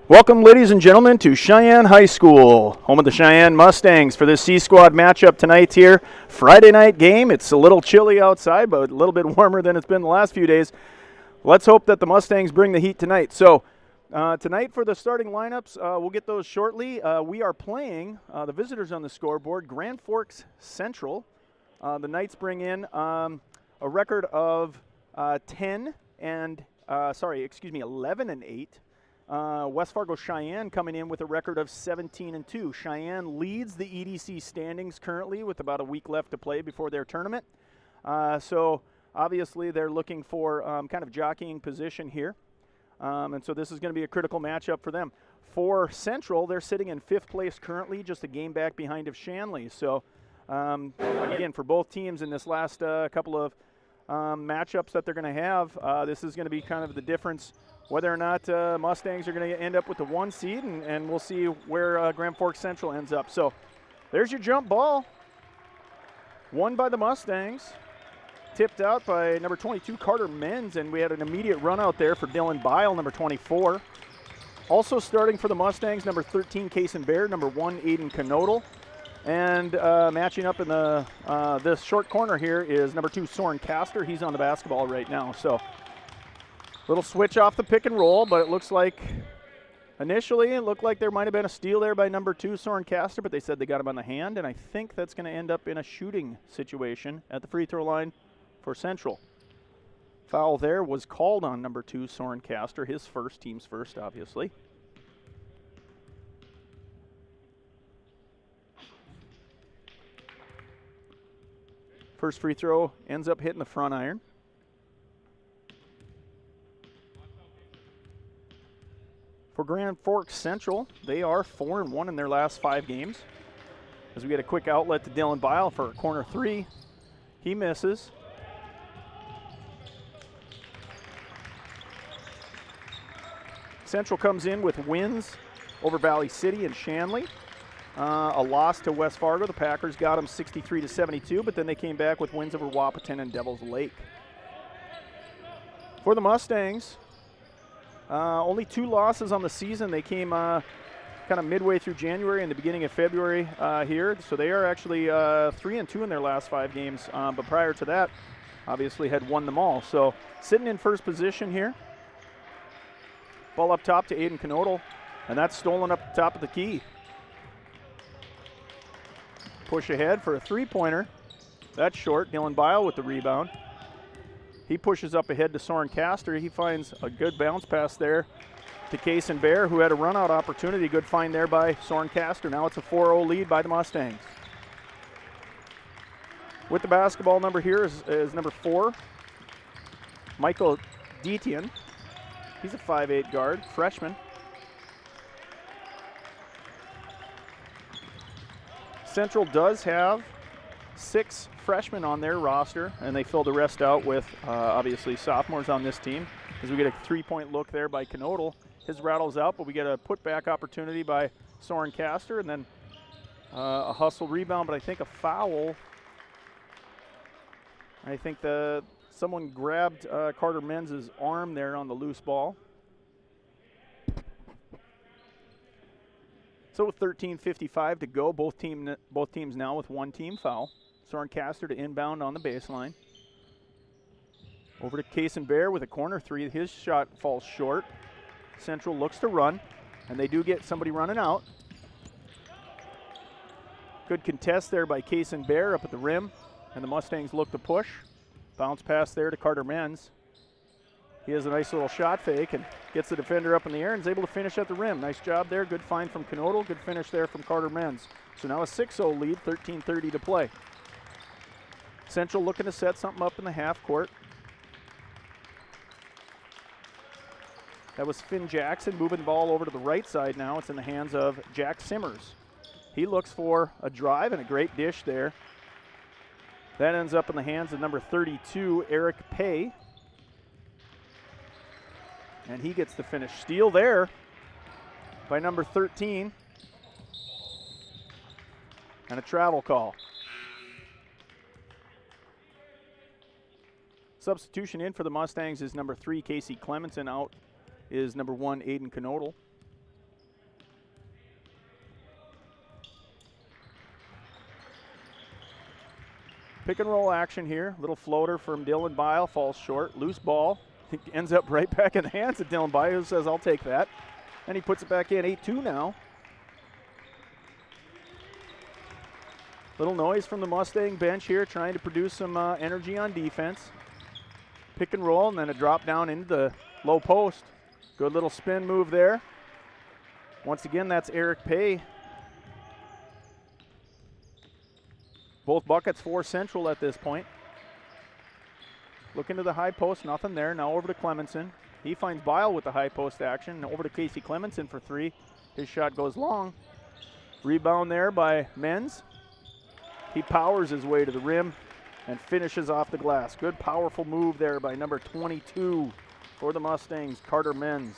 Welcome, ladies and gentlemen, to Cheyenne High School, home of the Cheyenne Mustangs, for this C-Squad matchup tonight here. Friday night game. It's a little chilly outside, but a little bit warmer than it's been the last few days. Let's hope that the Mustangs bring the heat tonight. So tonight for the starting lineups, we'll get those shortly. We are playing the visitors on the scoreboard, Grand Forks Central. The Knights bring in a record of 11 and 8. West Fargo Cheyenne coming in with a record of 17-2. Cheyenne leads the EDC standings currently with about a week left to play before their tournament. So obviously they're looking for kind of jockeying position here. And so this is going to be a critical matchup for them. For Central, they're sitting in 5th place currently, just a game back behind of Shanley. So again, for both teams in this last couple of matchups that they're going to have, this is going to be kind of the difference whether or not Mustangs are going to end up with the 1 seed, and we'll see where Grand Forks Central ends up. So there's your jump ball. Won by the Mustangs. Tipped out by number 22, Carter Menz, and we had an immediate run out there for Dylan Bile, number 24. Also starting for the Mustangs, number 13, Kaysen Bear, number 1, Aiden Knodel. And matching up in the this short corner here is number 2, Soren Caster. He's on the basketball right now. So little switch off the pick and roll, but it looks like initially it looked like there might have been a steal there by number 2, Soren Caster, but they said they got him on the hand, and I think that's going to end up in a shooting situation at the free throw line for Central. Foul there was called on number 2, Soren Caster, his first, team's first, obviously. First free throw ends up hitting the front iron. For Grand Forks Central, they are 4-1 in their last 5 games. As we get a quick outlet to Dylan Bile for a corner 3. He misses. Central comes in with wins over Valley City and Shanley. A loss to West Fargo. The Packers got them 63-72, but then they came back with wins over Wahpeton and Devils Lake. For the Mustangs, only 2 losses on the season. They came kind of midway through January and the beginning of February here. So they are actually 3-2 in their last 5 games. But prior to that, obviously had won them all. So sitting in first position here. Ball up top to Aiden Knodel, and that's stolen up the top of the key. Push ahead for a 3-pointer. That's short. Dylan Bile with the rebound. He pushes up ahead to Soren Caster. He finds a good bounce pass there to Kaysen Bear, who had a run-out opportunity. Good find there by Soren Caster. Now it's a 4-0 lead by the Mustangs. With the basketball number here is number 4, Michael Detian. He's a 5'8" guard, freshman. Central does have 6 freshmen on their roster, and they fill the rest out with obviously sophomores on this team. As we get a 3-point look there by Knodel. His rattles out, but we get a putback opportunity by Soren Caster, and then a hustle rebound, but I think a foul. I think someone grabbed Carter Menz's arm there on the loose ball. So with 13:55 to go, both teams now with 1 team foul. Soren Caster to inbound on the baseline. Over to Kaysen Bear with a corner 3. His shot falls short. Central looks to run, and they do get somebody running out. Good contest there by Kaysen Bear up at the rim, and the Mustangs look to push. Bounce pass there to Carter Menz. He has a nice little shot fake and gets the defender up in the air and is able to finish at the rim. Nice job there. Good find from Knodel. Good finish there from Carter Menz. So now a 6-0 lead, 13:30 to play. Central looking to set something up in the half court. That was Finn Jackson moving the ball over to the right side now. It's in the hands of Jack Simmers. He looks for a drive and a great dish there. That ends up in the hands of number 32, Eric Pay. And he gets the finish. Steal there by number 13. And a travel call. Substitution in for the Mustangs is number 3, Casey Clemenson. Out is number 1, Aiden Knodel. Pick and roll action here. Little floater from Dylan Bile, falls short. Loose ball. It ends up right back in the hands of Dylan Bile, who says, I'll take that. And he puts it back in, 8-2 now. Little noise from the Mustang bench here, trying to produce some energy on defense. Pick and roll, and then a drop down into the low post. Good little spin move there. Once again, that's Eric Pay. Both buckets for Central at this point. Looking to the high post, nothing there. Now over to Clemenson. He finds Bile with the high post action. Over to Casey Clemenson for three. His shot goes long. Rebound there by Menz. He powers his way to the rim and finishes off the glass. Good, powerful move there by number 22 for the Mustangs, Carter Menz.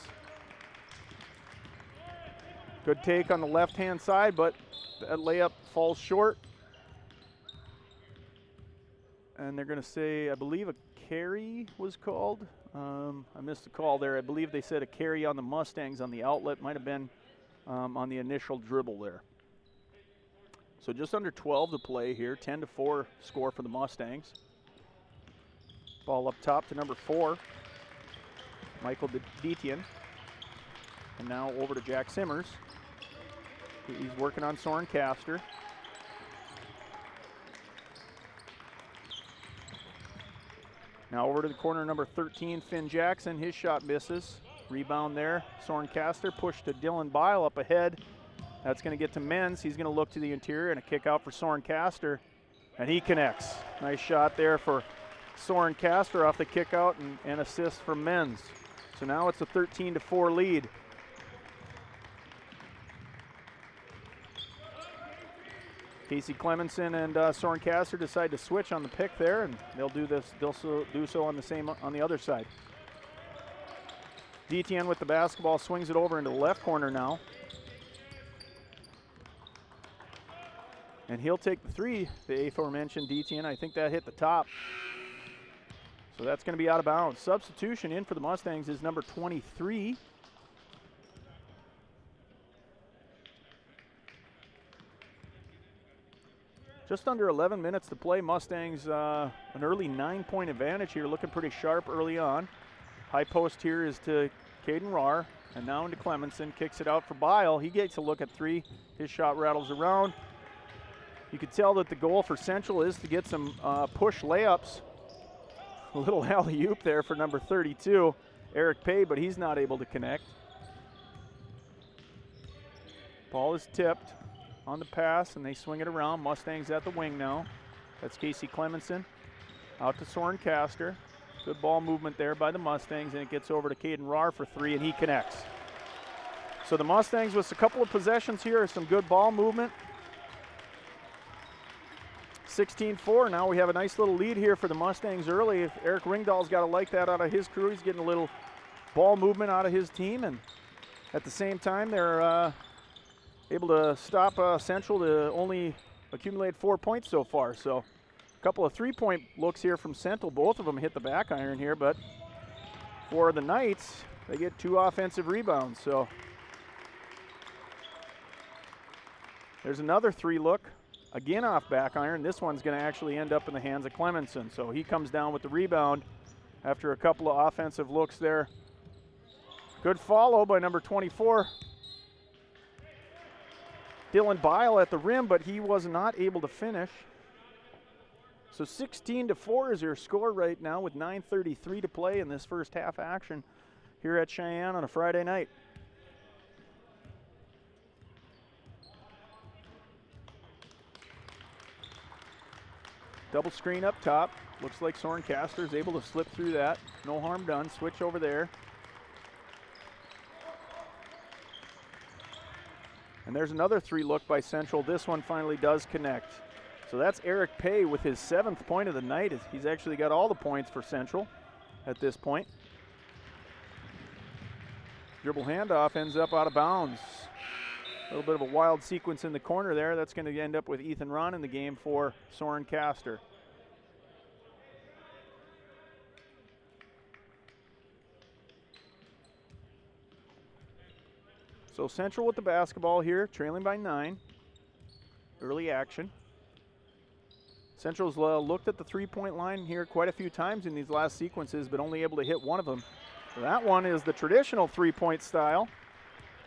Good take on the left-hand side, but that layup falls short. And they're going to say, I believe a carry was called. I missed the call there. I believe they said a carry on the Mustangs on the outlet. Might have been on the initial dribble there. So just under 12 to play here. 10-4 score for the Mustangs. Ball up top to number 4, Michael Detian. And now over to Jack Simmers. He's working on Soren Caster. Now over to the corner, number 13, Finn Jackson. His shot misses. Rebound there. Soren Caster pushed to Dylan Bile up ahead. That's going to get to Menz. He's going to look to the interior and a kick out for Soren Caster. And he connects. Nice shot there for Soren Caster off the kick out and assist from Menz. So now it's a 13-4 lead. Casey Clemenson and Soren Caster decide to switch on the pick there, and they'll do this. They'll do so on the other side. Detian with the basketball swings it over into the left corner now, and he'll take the three. The aforementioned Detian. I think that hit the top, so that's going to be out of bounds. Substitution in for the Mustangs is number 23. Just under 11 minutes to play. Mustangs an early 9-point advantage here, looking pretty sharp early on. High post here is to Caden Rahr, and now into Clemenson, kicks it out for Bile. He gets a look at three. His shot rattles around. You could tell that the goal for Central is to get some push layups. A little alley-oop there for number 32, Eric Pay, but he's not able to connect. Ball is tipped on the pass, and they swing it around. Mustangs at the wing now. That's Casey Clemenson. Out to Soren Caster. Good ball movement there by the Mustangs, and it gets over to Caden Rahr for three, and he connects. So the Mustangs with a couple of possessions here, some good ball movement. 16-4, now we have a nice little lead here for the Mustangs early. If Eric Ringdahl's got to like that out of his crew. He's getting a little ball movement out of his team, and at the same time they're able to stop Central to only accumulate 4 points so far. So a couple of three-point looks here from Central. Both of them hit the back iron here, but for the Knights, they get 2 offensive rebounds. So there's another 3-look, again off back iron. This one's going to actually end up in the hands of Clemenson. So he comes down with the rebound after a couple of offensive looks there. Good follow by number 24. Dylan Bile at the rim, but he was not able to finish. So 16-4 is your score right now with 9:33 to play in this first half action here at Cheyenne on a Friday night. Double screen up top. Looks like Soren Caster is able to slip through that. No harm done. Switch over there. And there's another 3-look by Central. This one finally does connect. So that's Eric Pay with his 7th point of the night. He's actually got all the points for Central at this point. Dribble handoff ends up out of bounds. A little bit of a wild sequence in the corner there. That's going to end up with Ethan Rahn in the game for Soren Caster. So Central with the basketball here, trailing by 9. Early action. Central's looked at the three-point line here quite a few times in these last sequences, but only able to hit one of them. So that one is the traditional three-point style.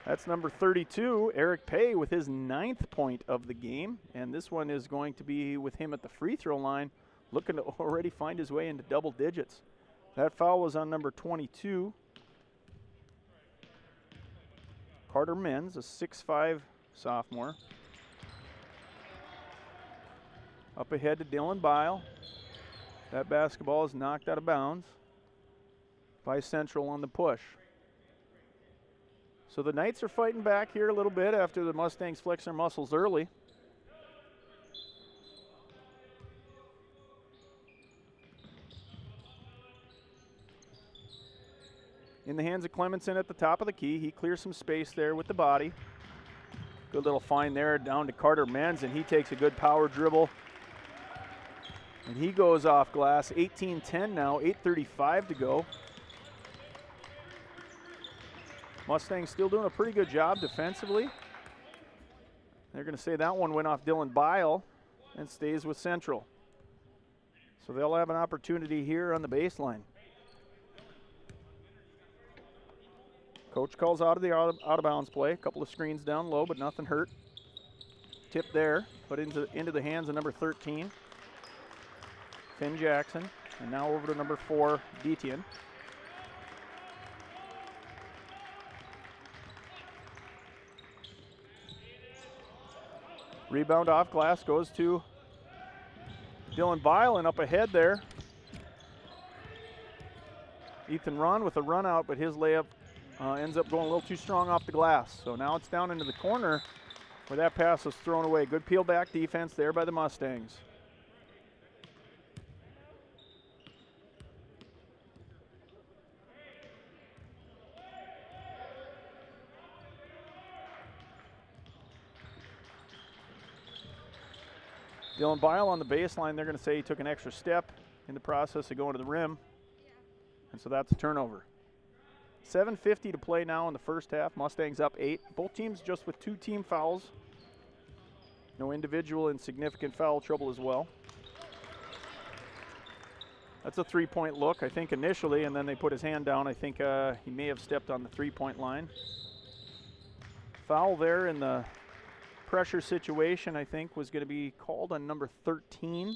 That's number 32, Eric Pay, with his 9th point of the game. And this one is going to be with him at the free throw line, looking to already find his way into double digits. That foul was on number 22. Carter Menz, a 6'5" sophomore. Up ahead to Dylan Bile. That basketball is knocked out of bounds by Central on the push. So the Knights are fighting back here a little bit after the Mustangs flex their muscles early. In the hands of Clemenson at the top of the key. He clears some space there with the body. Good little find there down to Carter Menz, and he takes a good power dribble. And he goes off glass. 18-10 now, 8:35 to go. Mustangs still doing a pretty good job defensively. They're going to say that one went off Dylan Bile and stays with Central. So they'll have an opportunity here on the baseline. Coach calls out of the out of bounds play. A couple of screens down low, but nothing hurt. Tip there, put into the hands of number 13, Finn Jackson. And now over to number 4, Detian. Rebound off glass goes to Dylan Bile, and up ahead there, Ethan Ron with a run out, but his layup ends up going a little too strong off the glass. So now it's down into the corner where that pass was thrown away. Good peel back defense there by the Mustangs. Dylan Bile on the baseline. They're going to say he took an extra step in the process of going to the rim. And so that's a turnover. 7:50 to play now in the first half. Mustangs up 8. Both teams just with 2 team fouls. No individual and significant foul trouble as well. That's a 3-point look, I think, initially, and then they put his hand down. I think he may have stepped on the 3-point line. Foul there in the pressure situation, I think, was going to be called on number 13.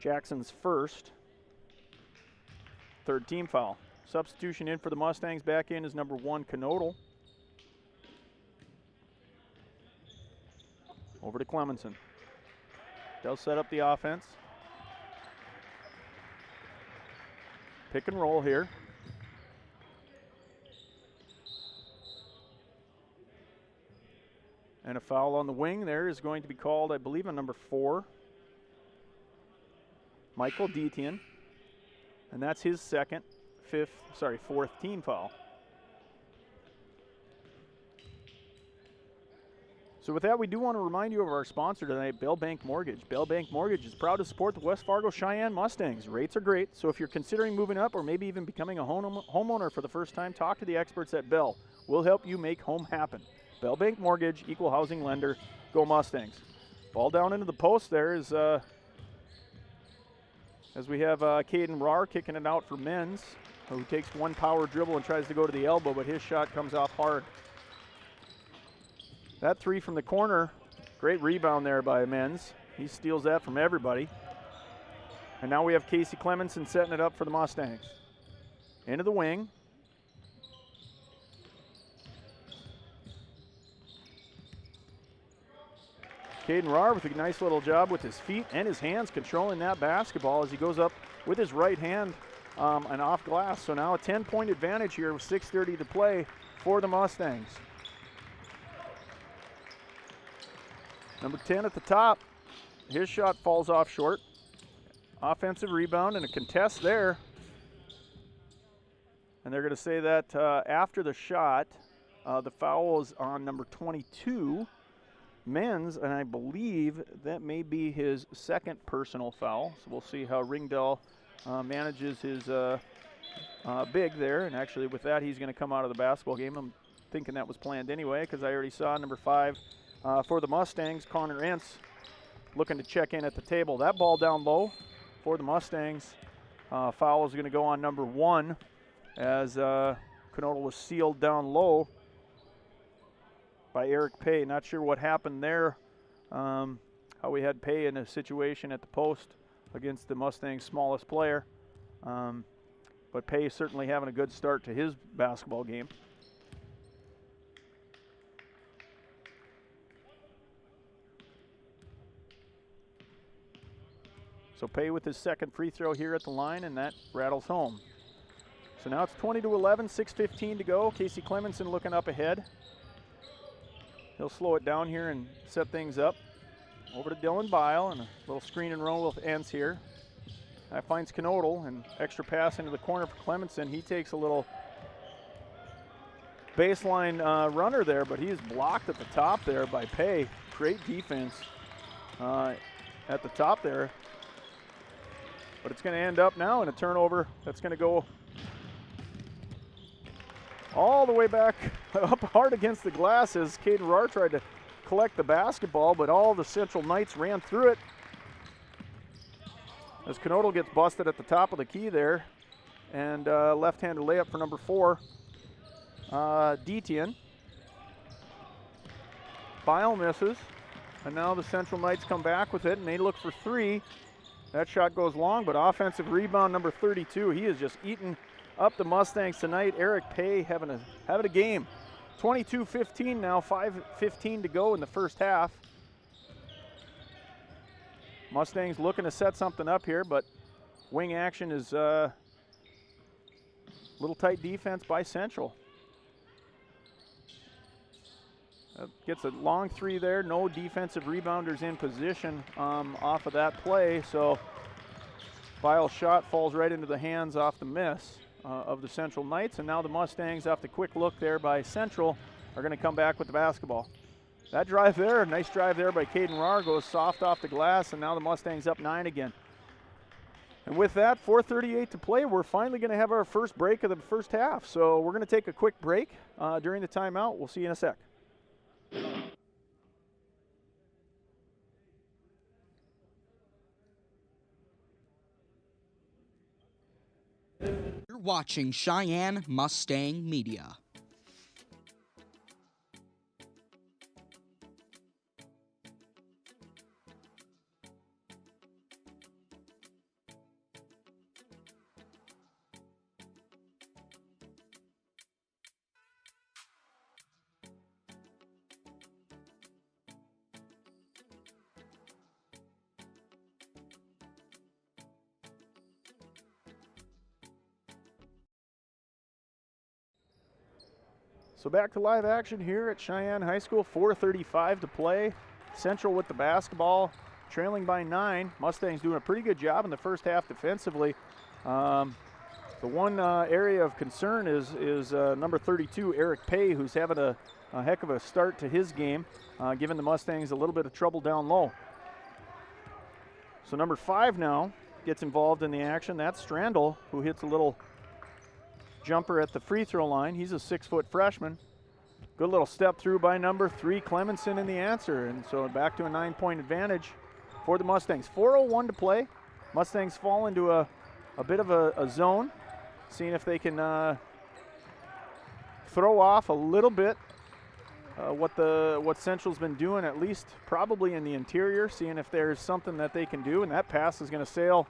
Jackson's first. 3rd team foul. Substitution in for the Mustangs. Back in is number 1, Knodel. Over to Clemenson. They'll set up the offense. Pick and roll here. And a foul on the wing there is going to be called, I believe, on number 4, Michael Detian. And that's his 4th team foul. So with that, we do want to remind you of our sponsor tonight, Bell Bank Mortgage. Bell Bank Mortgage is proud to support the West Fargo Cheyenne Mustangs. Rates are great, so if you're considering moving up or maybe even becoming a homeowner for the first time, talk to the experts at Bell. We'll help you make home happen. Bell Bank Mortgage, equal housing lender, go Mustangs. Ball down into the post there is, as we have Caden Rahr kicking it out for Menz, who takes one power dribble and tries to go to the elbow, but his shot comes off hard. That 3 from the corner, great rebound there by Menz. He steals that from everybody. And now we have Casey Clemenson setting it up for the Mustangs. Into the wing. Caden Rahr with a nice little job with his feet and his hands controlling that basketball as he goes up with his right hand and off glass. So now a 10-point advantage here with 6:30 to play for the Mustangs. Number 10 at the top, his shot falls off short. Offensive rebound and a contest there. And they're going to say that after the shot, the foul is on number 22, Menz, and I believe that may be his 2nd personal foul. So we'll see how Ringdahl manages his big there. And actually with that, he's going to come out of the basketball game. I'm thinking that was planned anyway because I already saw number 5 for the Mustangs, Connor Entz, looking to check in at the table. That ball down low for the Mustangs. Foul is going to go on number 1 as Knodel was sealed down low by Eric Pay. Not sure what happened there, how we had Pay in a situation at the post against the Mustangs' smallest player. But Pay certainly having a good start to his basketball game. So Pay with his second free throw here at the line, and that rattles home. So now it's 20-11, 6:15 to go. Casey Clemenson looking up ahead. He'll slow it down here and set things up. Over to Dylan Bile, and a little screen and roll ends here. That finds Knodel, and extra pass into the corner for Clemenson. He takes a little baseline runner there, but he is blocked at the top there by Pay. Great defense at the top there. But it's going to end up now in a turnover that's going to go all the way back up hard against the glass as Caden Rahr tried to collect the basketball, but all the Central Knights ran through it. As Knodel gets busted at the top of the key there, and left-handed layup for number 4, Detian. Bile misses, and now the Central Knights come back with it, and they look for 3. That shot goes long, but offensive rebound number 32. He is just eating up the Mustangs tonight. Eric Pay having a game. 22-15 now, 5:15 to go in the first half. Mustangs looking to set something up here, but wing action is a little tight defense by Central. Gets a long 3 there. No defensive rebounders in position off of that play, so Bile's shot falls right into the hands off the miss of the Central Knights, and now the Mustangs, off the quick look there by Central, are going to come back with the basketball. That drive there, nice drive there by Caden Rahr, goes soft off the glass, and now the Mustangs up 9 again. And with that, 4:38 to play, we're finally going to have our first break of the first half. So we're going to take a quick break during the timeout. We'll see you in a sec. You're watching Cheyenne Mustang Media. So back to live action here at Cheyenne High School, 4:35 to play. Central with the basketball, trailing by 9. Mustangs doing a pretty good job in the first half defensively. The one area of concern is number 32, Eric Pay, who's having a heck of a start to his game, giving the Mustangs a little bit of trouble down low. So number 5 now gets involved in the action. That's Strandl, who hits a little jumper at the free throw line. He's a 6-foot freshman. Good little step through by number 3, Clemenson, in the answer. And so back to a 9-point advantage for the Mustangs. 4:01 to play. Mustangs fall into a bit of a zone, seeing if they can throw off a little bit what Central's been doing, at least probably in the interior, seeing if there's something that they can do. And that pass is going to sail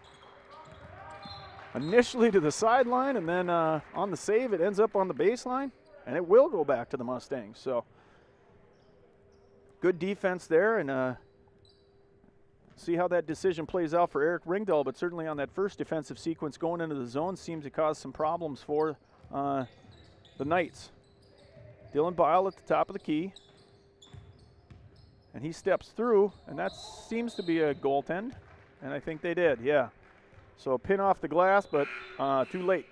initially to the sideline, and then on the save, it ends up on the baseline, and it will go back to the Mustangs. So good defense there, and see how that decision plays out for Eric Ringdahl, but certainly on that first defensive sequence going into the zone seems to cause some problems for the Knights. Dylan Bile at the top of the key, and he steps through, and that seems to be a goaltend, and I think they did, yeah. So a pin off the glass, but too late.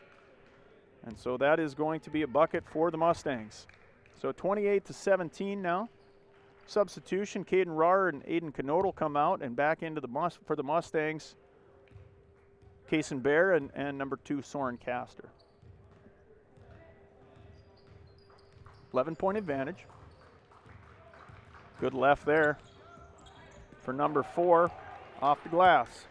And so that is going to be a bucket for the Mustangs. So 28-17 now. Substitution, Caden Rahr and Aiden Knodel come out, and back into for the Mustangs, Kaysen Bear and number 2, Soren Castor. 11-point advantage. Good left there. for number 4 off the glass.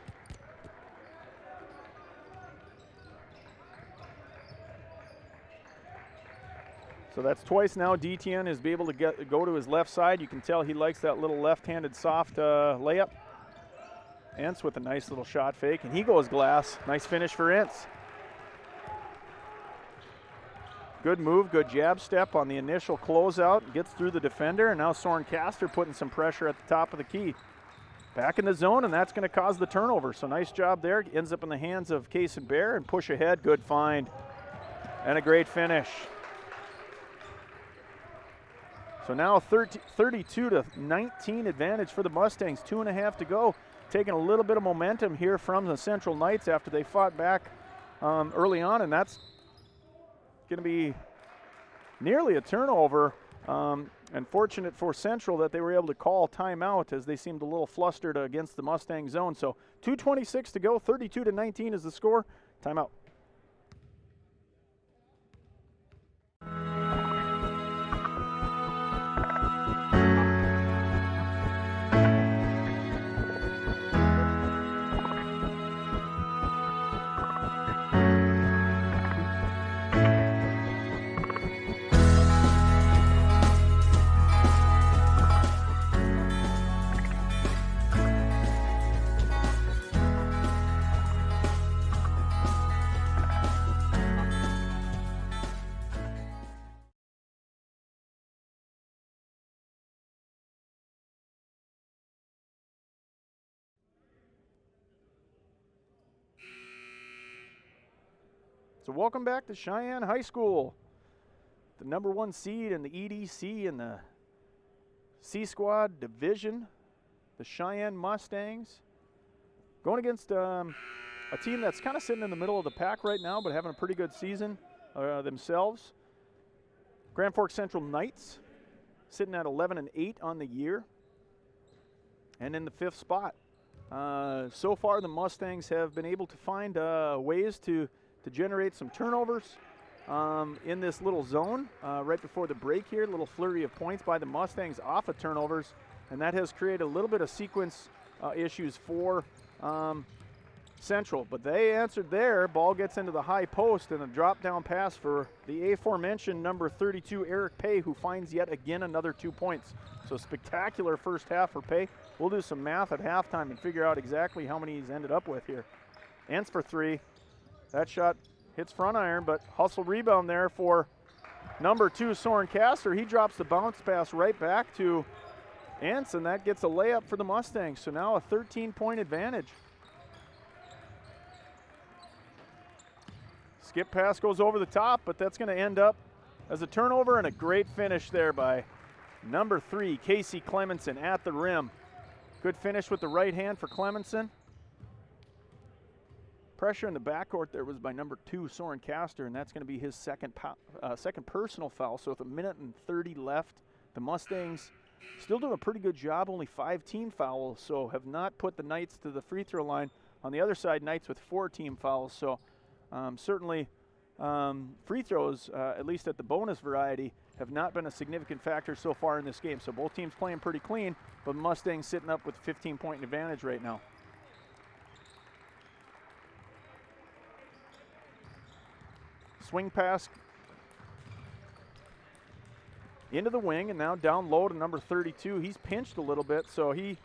So that's twice now DTN is able to go to his left side. You can tell he likes that little left-handed soft layup. Entz with a nice little shot fake, and he goes glass. Nice finish for Entz. Good move, good jab step on the initial closeout. Gets through the defender, and now Soren Castor putting some pressure at the top of the key. Back in the zone, and that's going to cause the turnover. So nice job there. Ends up in the hands of Kaysen Bear, and push ahead. Good find. And a great finish. So now 32-19 advantage for the Mustangs. 2.5 to go. Taking a little bit of momentum here from the Central Knights after they fought back early on, and that's going to be nearly a turnover. And fortunate for Central that they were able to call timeout as they seemed a little flustered against the Mustang zone. So 2:26 to go. 32-19 is the score. Timeout. So welcome back to Cheyenne High School. The number 1 seed in the EDC and the C Squad division, the Cheyenne Mustangs, going against a team that's kind of sitting in the middle of the pack right now, but having a pretty good season themselves. Grand Forks Central Knights sitting at 11-8 on the year and in the 5th spot. So far the Mustangs have been able to find ways to generate some turnovers in this little zone right before the break here. A little flurry of points by the Mustangs off of turnovers, and that has created a little bit of sequence issues for Central. But they answered there. Ball gets into the high post, and a drop down pass for the aforementioned number 32, Eric Pay, who finds yet again another 2 points. So spectacular first half for Pay. We'll do some math at halftime and figure out exactly how many he's ended up with here. Entz for 3. That shot hits front iron, but hustle rebound there for number 2, Soren Castor. He drops the bounce pass right back to Entz, and that gets a layup for the Mustangs. So now a 13-point advantage. Skip pass goes over the top, but that's going to end up as a turnover, and a great finish there by number 3, Casey Clemenson at the rim. Good finish with the right hand for Clemenson. Pressure in the backcourt there was by number 2, Soren Castor, and that's going to be his second personal foul. So with 1:30 left, the Mustangs still doing a pretty good job, only 5 team fouls, so have not put the Knights to the free throw line. On the other side, Knights with 4 team fouls, so certainly free throws, at least at the bonus variety, have not been a significant factor so far in this game. So both teams playing pretty clean, but Mustangs sitting up with a 15-point advantage right now. Swing pass into the wing, and now down low to number 32. He's pinched a little bit, so he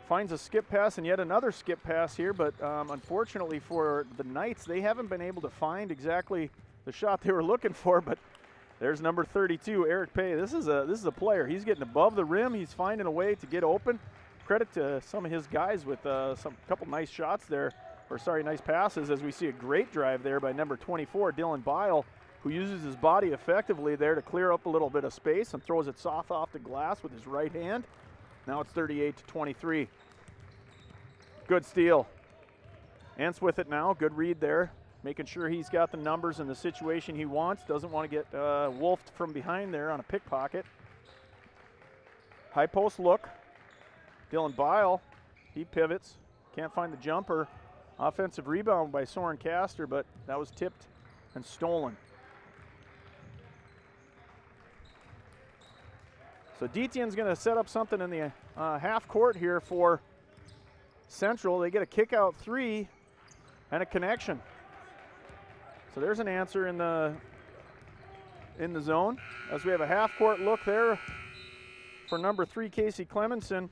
finds a skip pass and yet another skip pass here, but unfortunately for the Knights, they haven't been able to find exactly the shot they were looking for, but there's number 32, Eric Pay. This is a player. He's getting above the rim. He's finding a way to get open. Credit to some of his guys with couple nice shots there. Nice passes, as we see a great drive there by number 24, Dylan Bile, who uses his body effectively there to clear up a little bit of space and throws it soft off the glass with his right hand. Now it's 38-23. Good steal. Entz with it now. Good read there, making sure he's got the numbers in the situation he wants. Doesn't want to get wolfed from behind there on a pickpocket. High post look. Dylan Bile, he pivots. Can't find the jumper. Offensive rebound by Soren Castor, but that was tipped and stolen. So Detien's going to set up something in the half court here for Central. They get a kick out three and a connection. So there's an answer in the zone as we have a half court look there for number 3 Casey Clemenson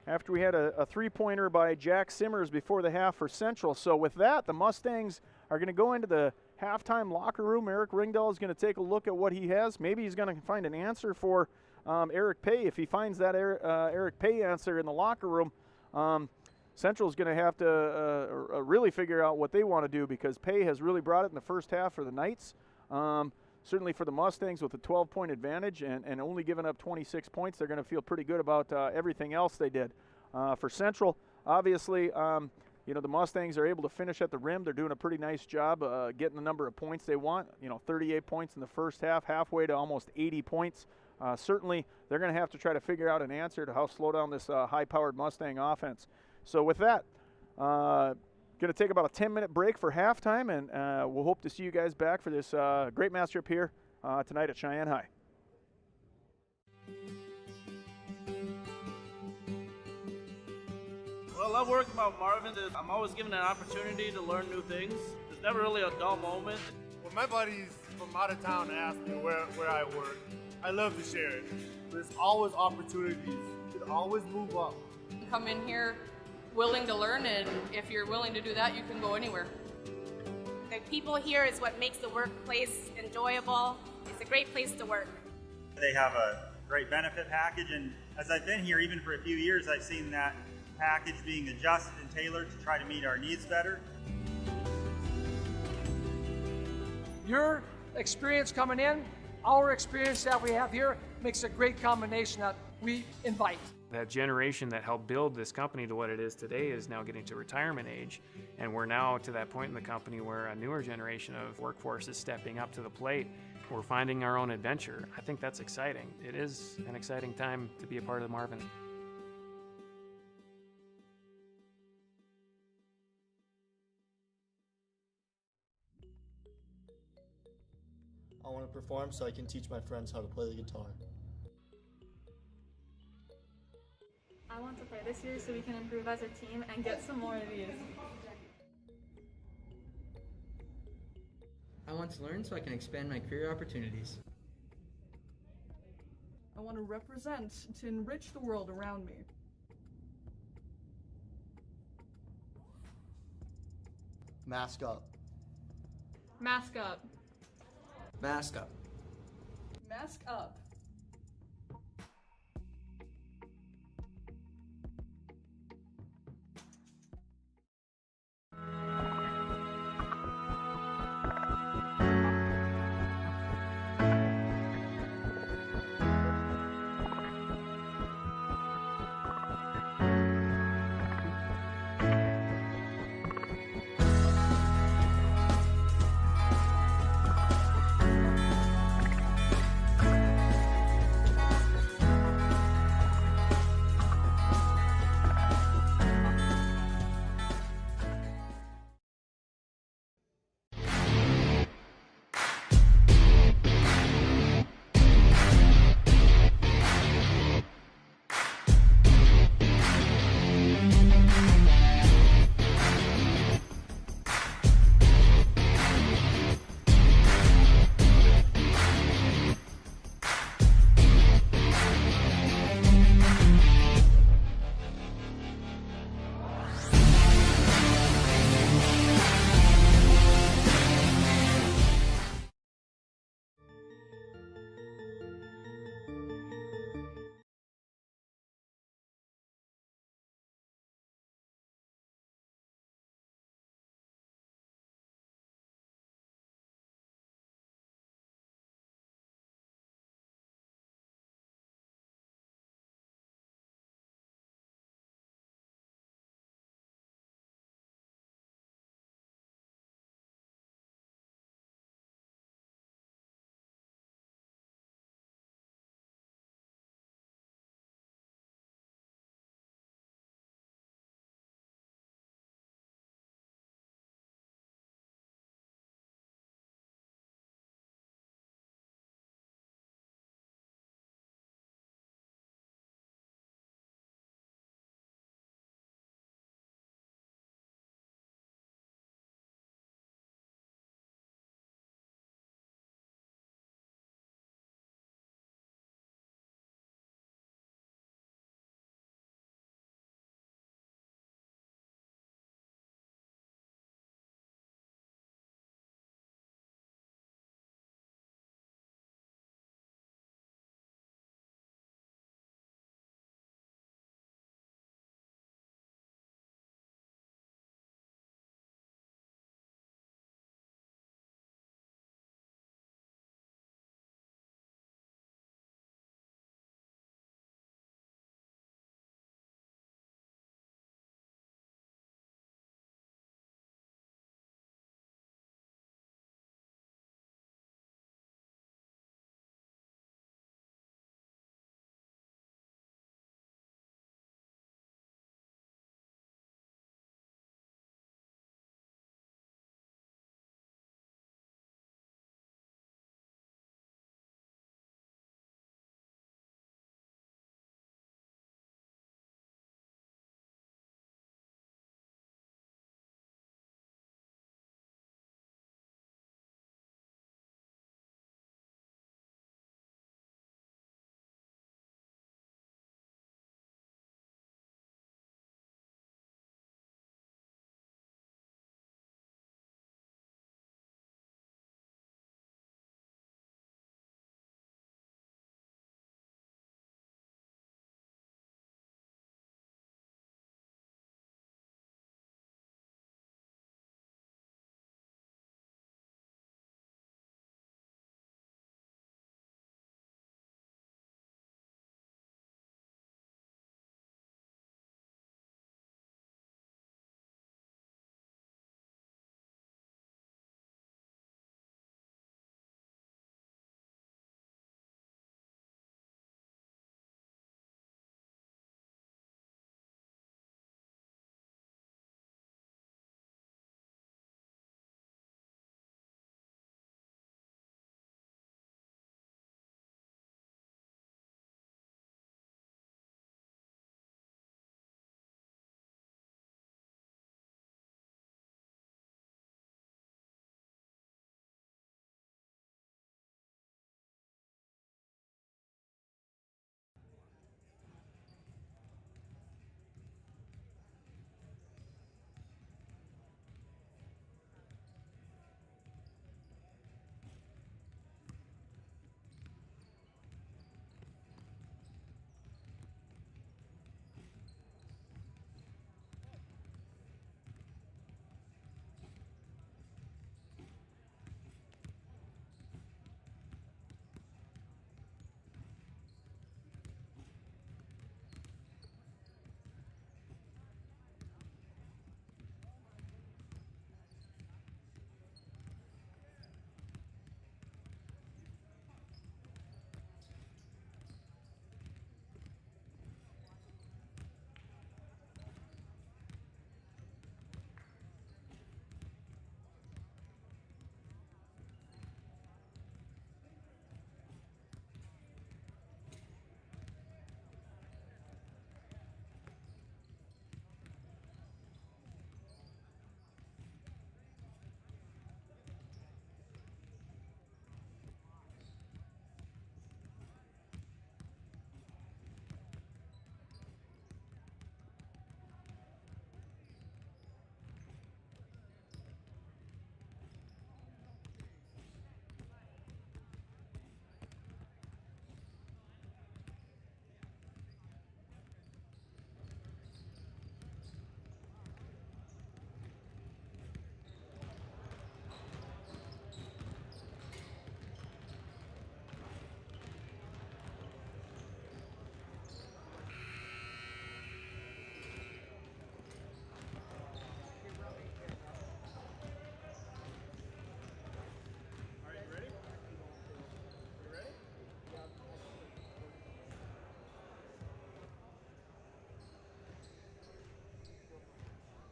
after we had a three-pointer by Jack Simmers before the half for Central. So with that, the Mustangs are going to go into the halftime locker room. Eric Ringdahl is going to take a look at what he has. Maybe he's going to find an answer for Eric Pay. If he finds that Eric Pay answer in the locker room, Central is going to have to really figure out what they want to do, because Pay has really brought it in the first half for the Knights. Certainly for the Mustangs with a 12-point advantage and only giving up 26 points, they're going to feel pretty good about everything else they did. For Central, obviously, the Mustangs are able to finish at the rim. They're doing a pretty nice job getting the number of points they want. 38 points in the first half, halfway to almost 80 points. Certainly, they're going to have to try to figure out an answer to how slow down this high-powered Mustang offense. So with that, going to take about a 10-minute break for halftime, and we'll hope to see you guys back for this great matchup here tonight at Cheyenne High. What I love working about Marvin is I'm always given an opportunity to learn new things. There's never really a dull moment. When my buddies from out of town ask me where I work, I love to share it. There's always opportunities. You can always move up. Come in here willing to learn, and if you're willing to do that, you can go anywhere. The people here is what makes the workplace enjoyable. It's a great place to work. They have a great benefit package, and as I've been here even for a few years, I've seen that package being adjusted and tailored to try to meet our needs better. Your experience coming in, our experience that we have here, makes a great combination that we invite. That generation that helped build this company to what it is today is now getting to retirement age, and we're now to that point in the company where a newer generation of workforce is stepping up to the plate. We're finding our own adventure. I think that's exciting. It is an exciting time to be a part of Marvin. I want to perform so I can teach my friends how to play the guitar. I want to play this year so we can improve as a team and get some more of these. I want to learn so I can expand my career opportunities. I want to represent to enrich the world around me. Mask up. Mask up. Mask up. Mask up.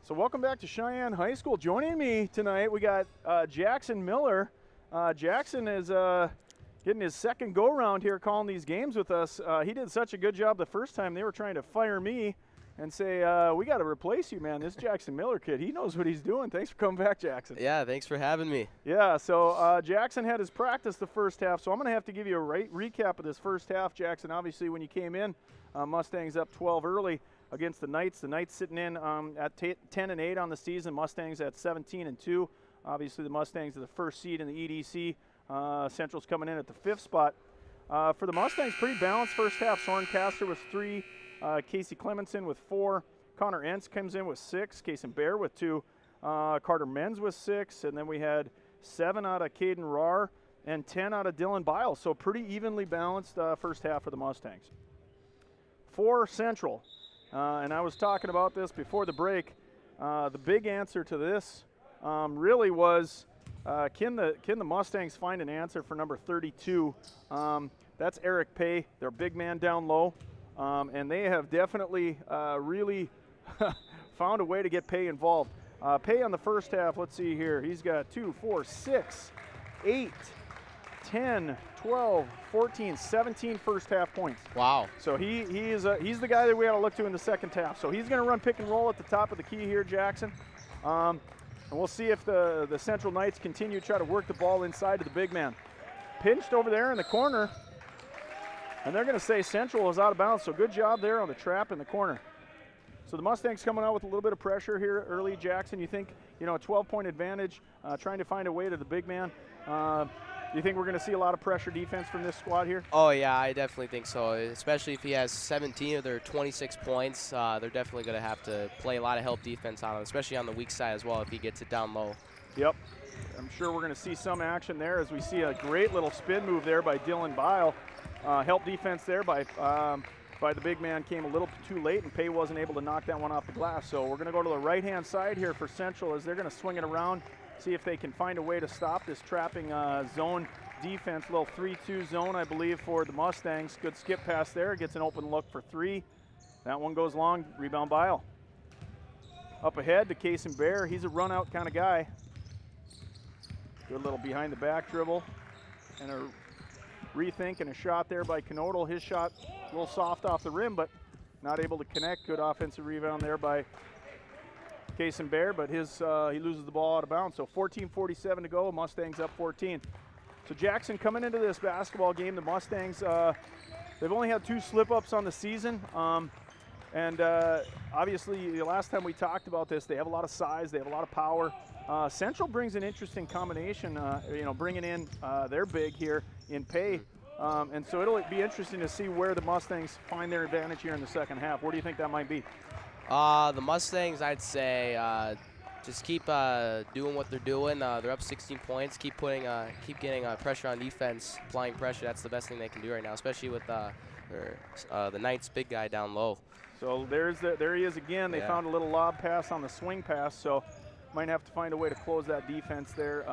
So welcome back to Cheyenne High School. Joining me tonight, we got Jackson Miller. Jackson is getting his second go-round here calling these games with us. He did such a good job the first time. They were trying to fire me and say, we got to replace you, man. This Jackson Miller kid, he knows what he's doing. Thanks for coming back, Jackson. Yeah, thanks for having me. Yeah, so Jackson had his practice the first half, so I'm going to have to give you a recap of this first half, Jackson. Obviously, when you came in, Mustangs up 12 early against the Knights. The Knights sitting in at 10-8 on the season. Mustangs at 17-2. Obviously, the Mustangs are the first seed in the EDC. Central's coming in at the 5th spot. For the Mustangs, pretty balanced first half. Soren Castor with 3. Casey Clemenson with 4. Connor Entz comes in with 6. Kason Bear with 2. Carter Menz with 6. And then we had 7 out of Caden Rahr and 10 out of Dylan Biles. So pretty evenly balanced first half for the Mustangs. For Central, and I was talking about this before the break, the big answer to this really was can the Mustangs find an answer for number 32? That's Eric Pay, their big man down low. And they have definitely really found a way to get Pay involved. Pay on the first half, let's see here. He's got 2, 4, 6, 8, 10, 12, 14, 17 first half points. Wow. So he's the guy that we got to look to in the second half. So he's going to run pick and roll at the top of the key here, Jackson. And we'll see if the Central Knights continue to try to work the ball inside to the big man. Pinched over there in the corner. And they're going to say Central is out of bounds, so good job there on the trap in the corner. So the Mustangs coming out with a little bit of pressure here early, Jackson. You think, a 12-point advantage, trying to find a way to the big man. Do you think we're going to see a lot of pressure defense from this squad here? Oh, yeah, I definitely think so, especially if he has 17 of their 26 points. They're definitely going to have to play a lot of help defense on him, especially on the weak side as well if he gets it down low. Yep. I'm sure we're going to see some action there as we see a great little spin move there by Dylan Bile. Help defense there by the big man came a little too late, and Pay wasn't able to knock that one off the glass. So we're going to go to the right-hand side here for Central as they're going to swing it around, see if they can find a way to stop this trapping zone defense. Little 3-2 zone, I believe, for the Mustangs. Good skip pass there. Gets an open look for 3. That one goes long. Rebound Bile. Up ahead to Kason Bear. He's a run-out kind of guy. Good little behind-the-back dribble. And a rethink and a shot there by Knodel. His shot a little soft off the rim, but not able to connect. Good offensive rebound there by Kason Bear, but he loses the ball out of bounds. So 14:47 to go. Mustangs up 14. So Jackson coming into this basketball game, the Mustangs, they've only had 2 slip-ups on the season. And obviously, the last time we talked about this, they have a lot of size, they have a lot of power. Central brings an interesting combination, bringing in their big here in Pay. And so it'll be interesting to see where the Mustangs find their advantage here in the second half. Where do you think that might be? The Mustangs, I'd say, just keep doing what they're doing. They're up 16 points. Keep getting pressure on defense, applying pressure. That's the best thing they can do right now, especially with the Knights' big guy down low. So there he is again. They found a little lob pass on the swing pass, so might have to find a way to close that defense there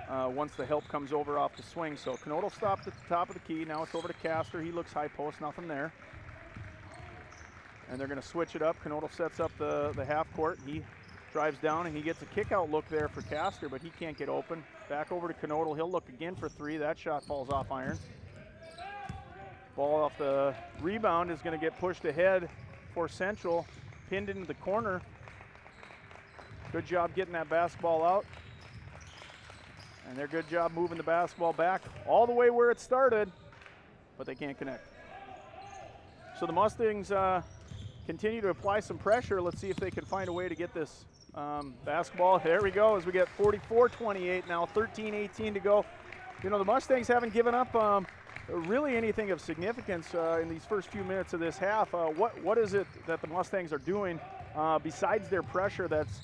once the help comes over off the swing. So Knodel stopped at the top of the key. Now it's over to Castor. He looks high post, nothing there. And they're going to switch it up. Knodel sets up the half court. He drives down and he gets a kick out look there for Castor, but he can't get open. Back over to Knodel. He'll look again for 3. That shot falls off iron. Ball off the rebound is going to get pushed ahead for Central. Pinned into the corner. Good job getting that basketball out. And their good job moving the basketball back all the way where it started, but they can't connect. So the Mustangs continue to apply some pressure. Let's see if they can find a way to get this basketball. There we go as we get 44-28 now, 13-18 to go. The Mustangs haven't given up really anything of significance in these first few minutes of this half. What is it that the Mustangs are doing besides their pressure that's,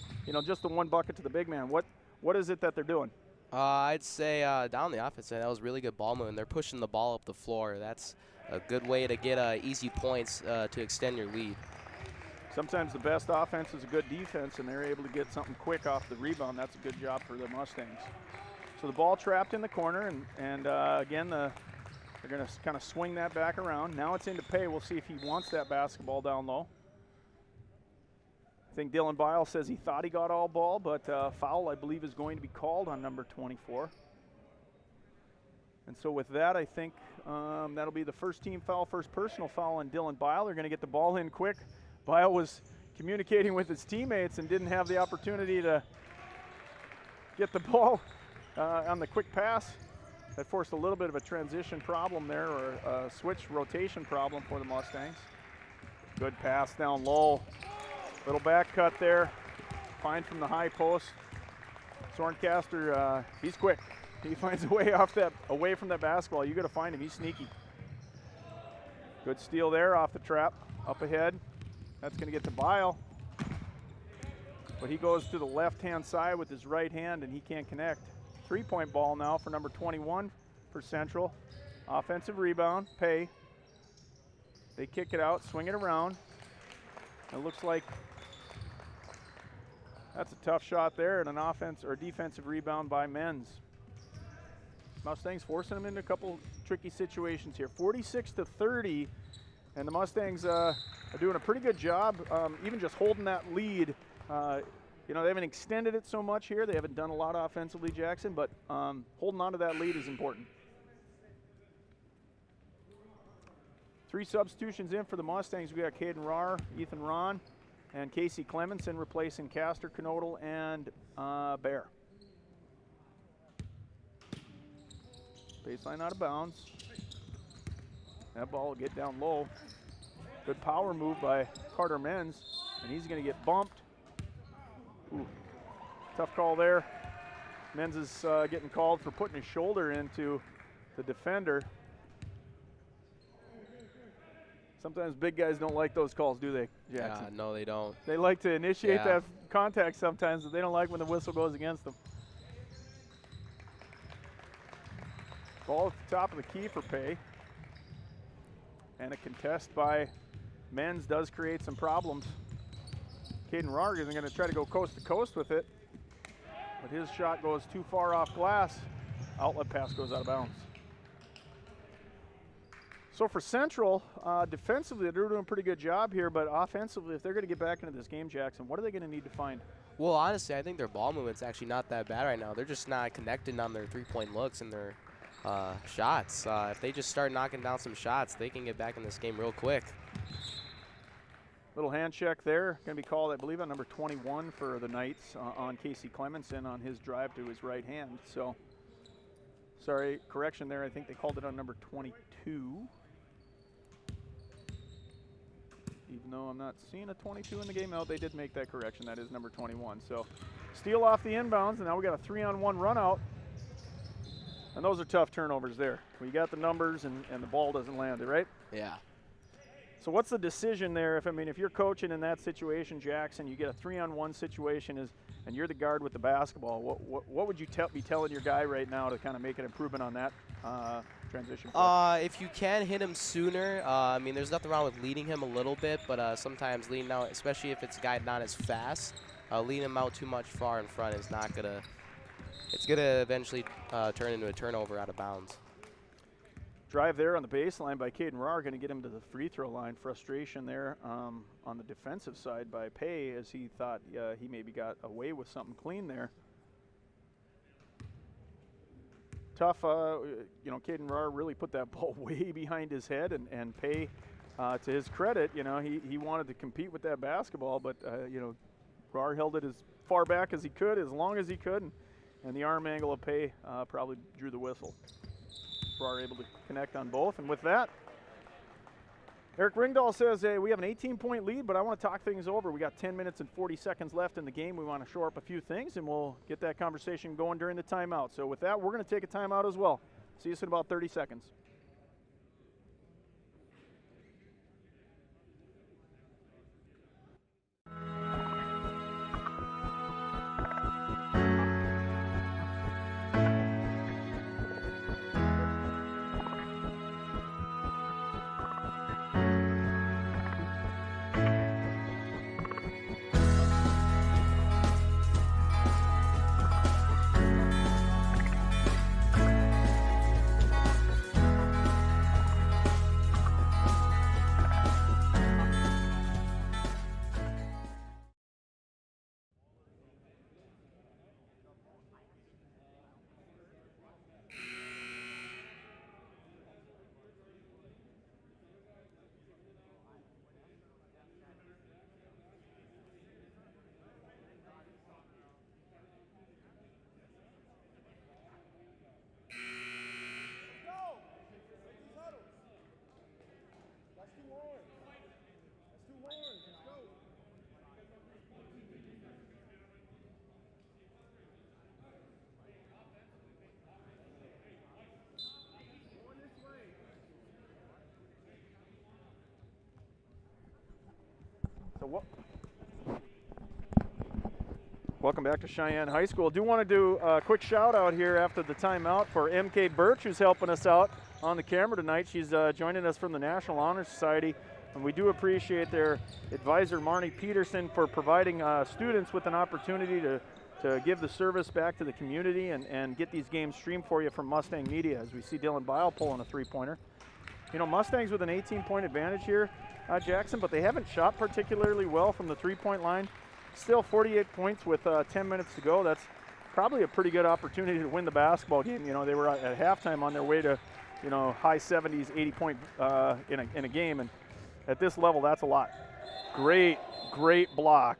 just the one bucket to the big man? What is it that they're doing? I'd say down the offense, that was really good ball movement. They're pushing the ball up the floor. That's a good way to get easy points to extend your lead. Sometimes the best offense is a good defense, and they're able to get something quick off the rebound. That's a good job for the Mustangs. So the ball trapped in the corner, and again, they're going to kind of swing that back around. Now it's into Pay. We'll see if he wants that basketball down low. I think Dylan Bile says he thought he got all ball, but foul, I believe, is going to be called on number 24. And so with that, I think that'll be the first team foul, first personal foul on Dylan Bile. They're going to get the ball in quick. Bile was communicating with his teammates and didn't have the opportunity to get the ball on the quick pass. That forced a little bit of a transition problem there, or a switch rotation problem for the Mustangs. Good pass down low. Little back cut there. Fine from the high post. Sorncaster, he's quick. He finds a way away from that basketball. You got to find him. He's sneaky. Good steal there off the trap. Up ahead. That's going to get to Bile. But he goes to the left-hand side with his right hand, and he can't connect. 3-point ball now for number 21 for Central. Offensive rebound. Pay. They kick it out, swing it around. It looks like that's a tough shot there, and an offense or defensive rebound by Menz. Mustangs forcing them into a couple tricky situations here. 46-30, and the Mustangs are doing a pretty good job, even just holding that lead. You know, they haven't extended it so much here. They haven't done a lot offensively, Jackson, but holding on to that lead is important. 3 substitutions in for the Mustangs. We got Caden Rahr, Ethan Ron, and Casey Clemenson replacing Castor, Knodel, and Bear. Baseline out of bounds. That ball will get down low. Good power move by Carter Menz, and he's going to get bumped. Ooh, tough call there. Menz is getting called for putting his shoulder into the defender. Sometimes big guys don't like those calls, do they, Jackson? Yeah, no, they don't. They like to initiate that contact sometimes, but they don't like when the whistle goes against them. Ball at the top of the key for Pay. And a contest by Menz does create some problems. Caden Rahr isn't going to try to go coast to coast with it, but his shot goes too far off glass. Outlet pass goes out of bounds. So for Central, defensively, they're doing a pretty good job here, but offensively, if they're going to get back into this game, Jackson, what are they going to need to find? Well, honestly, I think their ball movement's actually not that bad right now. They're just not connecting on their three-point looks and their shots. If they just start knocking down some shots, they can get back in this game real quick. Little hand check there. Going to be called, I believe, on number 21 for the Knights on Casey Clemenson on his drive to his right hand. So, sorry, correction there. I think they called it on number 22. Even though I'm not seeing a 22 in the game. No, they did make that correction. That is number 21. So, steal off the inbounds, and now we got a 3-on-1 run out. And those are tough turnovers there. We got the numbers, and the ball doesn't land, right? Yeah. So what's the decision there? If you're coaching in that situation, Jackson, you get a 3-on-1 situation, and you're the guard with the basketball. What would you be telling your guy right now to kind of make an improvement on that transition play? If you can hit him sooner, there's nothing wrong with leading him a little bit, but sometimes leading out, especially if it's a guy not as fast, leading him out too much far in front is not gonna. It's gonna eventually turn into a turnover out of bounds. Drive there on the baseline by Caden Rahr, going to get him to the free throw line. Frustration there on the defensive side by Pay, as he thought he maybe got away with something clean there. Tough, Caden Rahr really put that ball way behind his head, and Pay, to his credit, he wanted to compete with that basketball, but Rahr held it as far back as he could, as long as he could, and the arm angle of Pay probably drew the whistle. Rahr able to connect on both, and with that, Eric Ringdahl says, hey, we have an 18-point lead, but I want to talk things over. We got 10 minutes and 40 seconds left in the game. We want to shore up a few things, and we'll get that conversation going during the timeout. So with that, we're going to take a timeout as well. See you in about 30 seconds. So welcome back to Cheyenne High School. Do want to do a quick shout out here after the timeout for MK Birch, who's helping us out on the camera tonight. She's joining us from the National Honor Society, and we do appreciate their advisor Marnie Peterson for providing students with an opportunity to give the service back to the community and get these games streamed for you from Mustang Media, as we see Dylan Bile pulling a three-pointer. You know, Mustangs with an 18-point advantage here, Jackson, but they haven't shot particularly well from the three-point line. Still 48 points with 10 minutes to go. That's probably a pretty good opportunity to win the basketball game. You know, they were at halftime on their way to, you know, high 70s, 80 point in a game, and at this level, that's a lot. Great block.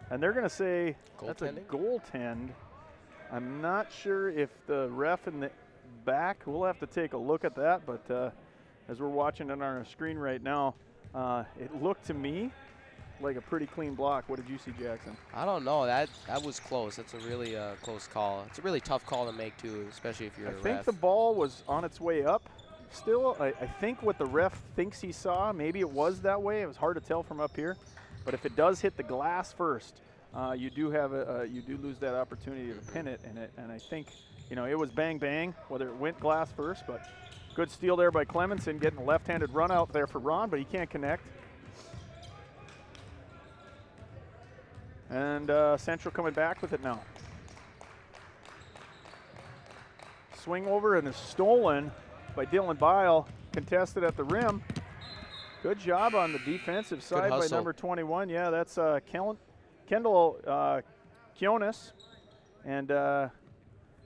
And they're going to say that's a goaltend. I'm not sure if the ref in the back, we'll have to take a look at that, but as we're watching it on our screen right now, it looked to me like a pretty clean block. What did you see, Jackson? I don't know. That was close. That's a really close call. It's a really tough call to make, too, especially if you're a ref. I think the ball was on its way up. Still, I think what the ref thinks he saw, maybe it was that way. It was hard to tell from up here. But if it does hit the glass first, you do lose that opportunity to pin it. And I think, you know, it was bang bang, whether it went glass first. But good steal there by Clemenson, getting a left-handed run out there for Ron, but he can't connect. And Central coming back with it now. Swing over and is stolen by Dylan Bile, contested at the rim. Good job on the defensive side by number 21. Yeah, that's Kendall Kionis. And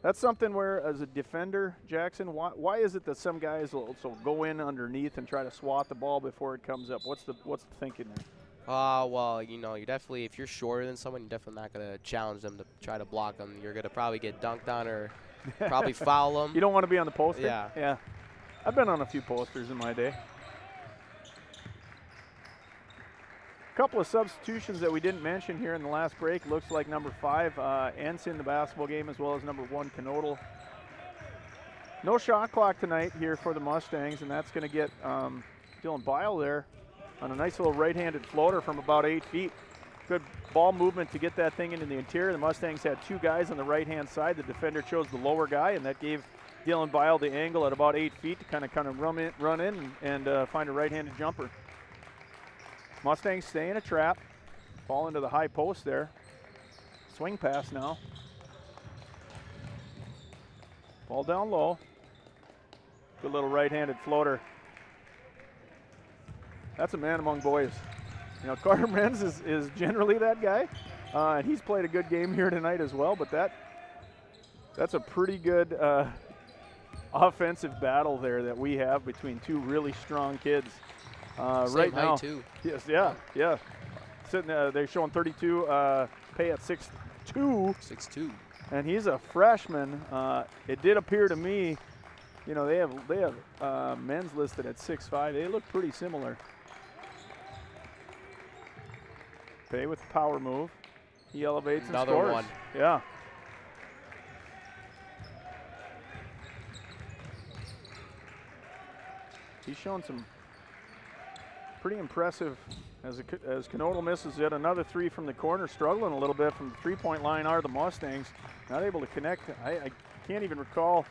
that's something where, as a defender, Jackson, why is it that some guys will go in underneath and try to swat the ball before it comes up? What's the thinking there? Well, you know, if you're shorter than someone, you're definitely not going to challenge them to try to block them. You're going to probably get dunked on or probably foul them. You don't want to be on the poster? Yeah. Yeah. I've been on a few posters in my day. A couple of substitutions that we didn't mention here in the last break. Looks like number 5, Entz in the basketball game, as well as number 1, Knodel. No shot clock tonight here for the Mustangs, and that's going to get Dylan Bile there on a nice little right-handed floater from about 8 feet. Good ball movement to get that thing into the interior. The Mustangs had 2 guys on the right-hand side. The defender chose the lower guy, and that gave Dylan Bile the angle at about 8 feet to kind of run in and find a right-handed jumper. Mustangs stay in a trap, fall into the high post there. Swing pass now. Ball down low. Good little right-handed floater. That's a man among boys. You know, Carter Menz is generally that guy, and he's played a good game here tonight as well, but that's a pretty good offensive battle there that we have between 2 really strong kids. Right now, too. Yes, yeah. Sitting, they're showing 32, Pay at 6'2". 6'2". And he's a freshman. It did appear to me, you know, they have men's listed at 6'5". They look pretty similar. Pay with the power move. He elevates and scores. Another one. Yeah. He's shown some pretty impressive, as Knodel misses yet another 3 from the corner, struggling a little bit from the three-point line are the Mustangs. Not able to connect. I can't even recall,